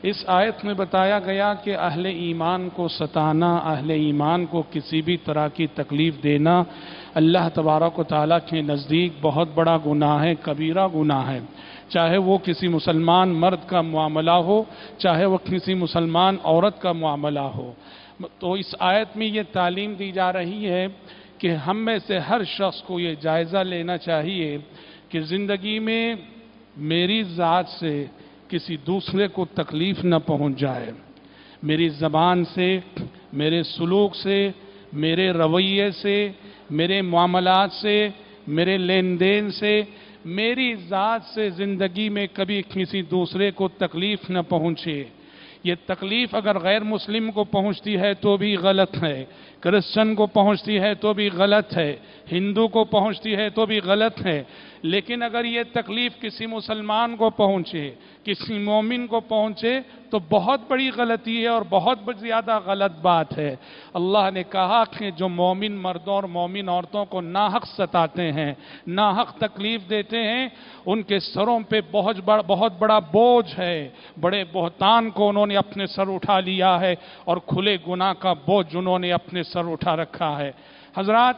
اس آیت میں بتایا گیا کہ اہل ایمان کو ستانا، اہل ایمان کو کسی بھی طرح کی تکلیف دینا اللہ تبارک و تعالیٰ کے نزدیک بہت بڑا گناہ ہے، کبیرہ گناہ ہے، چاہے وہ کسی مسلمان مرد کا معاملہ ہو، چاہے وہ کسی مسلمان عورت کا معاملہ ہو۔ تو اس آیت میں یہ تعلیم دی جا رہی ہے کہ ہم میں سے ہر شخص کو یہ جائزہ لینا چاہیے کہ زندگی میں میری ذات سے کسی دوسرے کو تکلیف نہ پہنچ جائے، میری زبان سے، میرے سلوک سے، میرے رویے سے، میرے معاملات سے، میرے لین دین سے، میری ذات سے زندگی میں کبھی کسی دوسرے کو تکلیف نہ پہنچے۔ یہ تکلیف اگر غیر مسلم کو پہنچتی ہے تو بھی غلط ہے، کرسچن کو پہنچتی ہے تو بھی غلط ہے، ہندو کو پہنچتی ہے تو بھی غلط ہے، لیکن اگر یہ تکلیف کسی مسلمان کو پہنچے، کسی مومن کو پہنچے تو بہت بڑی غلطی ہے اور بہت زیادہ غلط بات ہے۔ اللہ نے کہا کہ جو مومن مردوں اور مومن عورتوں کو ناحق ستاتے ہیں، ناحق تکلیف دیتے ہیں، ان کے سروں پہ بہت بڑا بوجھ ہے، بڑے بہتان کو انہوں نے اپنے سر اٹھا لیا ہے اور کھلے گناہ کا بوجھ انہوں نے اپنے سر اٹھا رکھا ہے۔ حضرات،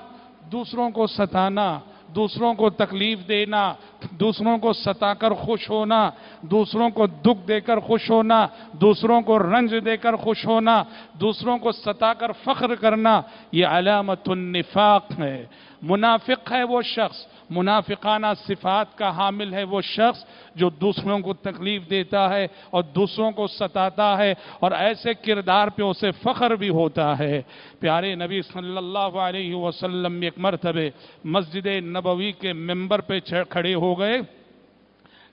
دوسروں کو ستانا، دوسروں کو تکلیف دینا، دوسروں کو ستا کر خوش ہونا، دوسروں کو دکھ دے کر خوش ہونا، دوسروں کو رنج دے کر خوش ہونا، دوسروں کو ستا کر فخر کرنا، یہ علامت النفاق ہے۔ منافق ہے وہ شخص، منافقانہ صفات کا حامل ہے وہ شخص جو دوسروں کو تکلیف دیتا ہے اور دوسروں کو ستاتا ہے اور ایسے کردار پہ اسے فخر بھی ہوتا ہے۔ پیارے نبی صلی اللہ علیہ وسلم ایک مرتبہ مسجد نبوی کے ممبر پہ کھڑے ہو گئے،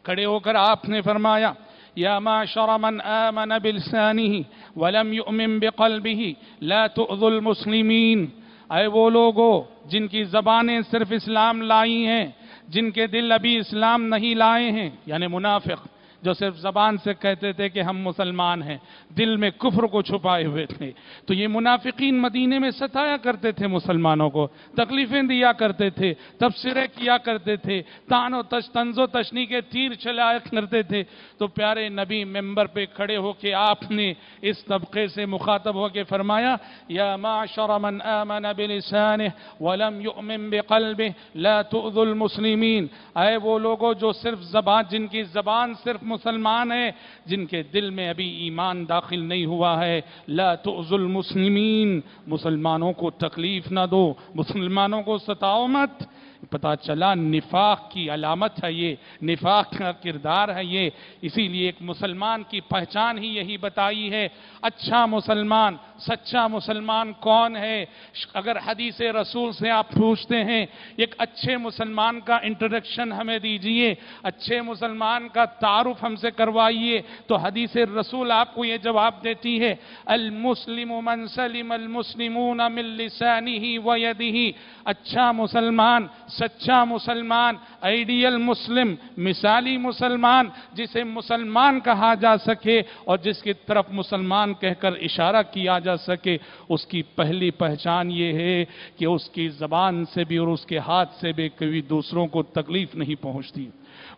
کھڑے ہو کر آپ نے فرمایا: یا معشر من آمن بلسانہ ولم یؤمن بقلبہ لا تؤذوا المسلمین، اے وہ لوگو جن کی زبانیں صرف اسلام لائی ہیں، جن کے دل ابھی اسلام نہیں لائے ہیں، یعنی منافق جو صرف زبان سے کہتے تھے کہ ہم مسلمان ہیں، دل میں کفر کو چھپائے ہوئے تھے۔ تو یہ منافقین مدینے میں ستایا کرتے تھے مسلمانوں کو، تکلیفیں دیا کرتے تھے، تبصرے کیا کرتے تھے، طنز و تشنیع کے تیر چلایا کرتے تھے۔ تو پیارے نبی ممبر پہ کھڑے ہو کے آپ نے اس طبقے سے مخاطب ہو کے فرمایا: یا معشر من آمن بلسانہ ولم یؤمن بقلبہ لا تؤذوا المسلمین، اے وہ لوگوں جو صرف زبان، جن کی زبان صرف مسلمان ہے، جن کے دل میں ابھی ایمان داخل نہیں ہوا ہے، لا تؤذوا المسلمین، مسلمانوں کو تکلیف نہ دو، مسلمانوں کو ستاؤ مت۔ پتہ چلا نفاق کی علامت ہے یہ، نفاق کا کردار ہے یہ۔ اسی لیے ایک مسلمان کی پہچان ہی یہی بتائی ہے۔ اچھا مسلمان، سچا مسلمان کون ہے؟ اگر حدیث رسول سے آپ پوچھتے ہیں ایک اچھے مسلمان کا انٹروڈکشن ہمیں دیجئے، اچھے مسلمان کا تعارف ہم سے کروائیے، تو حدیث رسول آپ کو یہ جواب دیتی ہے: المسلم من سلم المسلمون من لسانہ ویدہ، اچھا مسلمان، سچا مسلمان، آئیڈیل مسلم، مثالی مسلمان، جسے مسلمان کہا جا سکے اور جس کی طرف مسلمان کہہ کر اشارہ کیا جا سکے، اس کی پہلی پہچان یہ ہے کہ اس کی زبان سے بھی اور اس کے ہاتھ سے بھی کبھی دوسروں کو تکلیف نہیں پہنچتی۔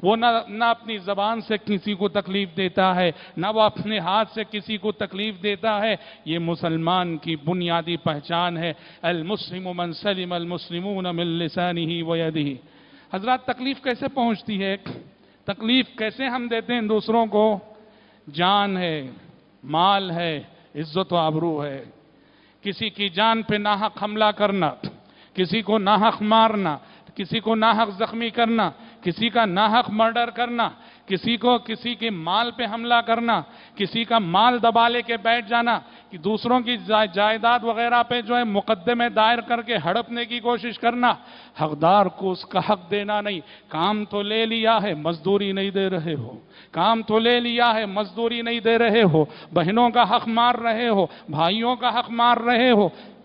وہ نہ اپنی زبان سے کسی کو تکلیف دیتا ہے، نہ وہ اپنے ہاتھ سے کسی کو تکلیف دیتا ہے۔ یہ مسلمان کی بنیادی پہچان ہے۔ المسلم من سلم المسلمون من لسانہ ویدہ۔ حضرات، تکلیف کیسے پہنچتی ہے؟ تکلیف کیسے ہم دیتے ہیں دوسروں کو؟ جان ہے، مال ہے، عزت و آبرو ہے۔ کسی کی جان پہ ناحق حملہ کرنا، کسی کو ناحق مارنا، کسی کو ناحق زخمی کرنا، کسی کا ناحق مرڈر کرنا، کسی کے مال پہ حملہ کرنا، کسی کا مال دبا لے کے بیٹھ جانا، کہ دوسروں کی جائیداد وغیرہ پہ جو ہے مقدمے دائر کر کے ہڑپنے کی کوشش کرنا، حقدار کو اس کا حق دینا نہیں۔ کام تو لے لیا ہے، مزدوری نہیں دے رہے ہو، کام تو لے لیا ہے، مزدوری نہیں دے رہے ہو، بہنوں کا حق مار رہے ہو، بھائیوں کا حق مار رہے ہو،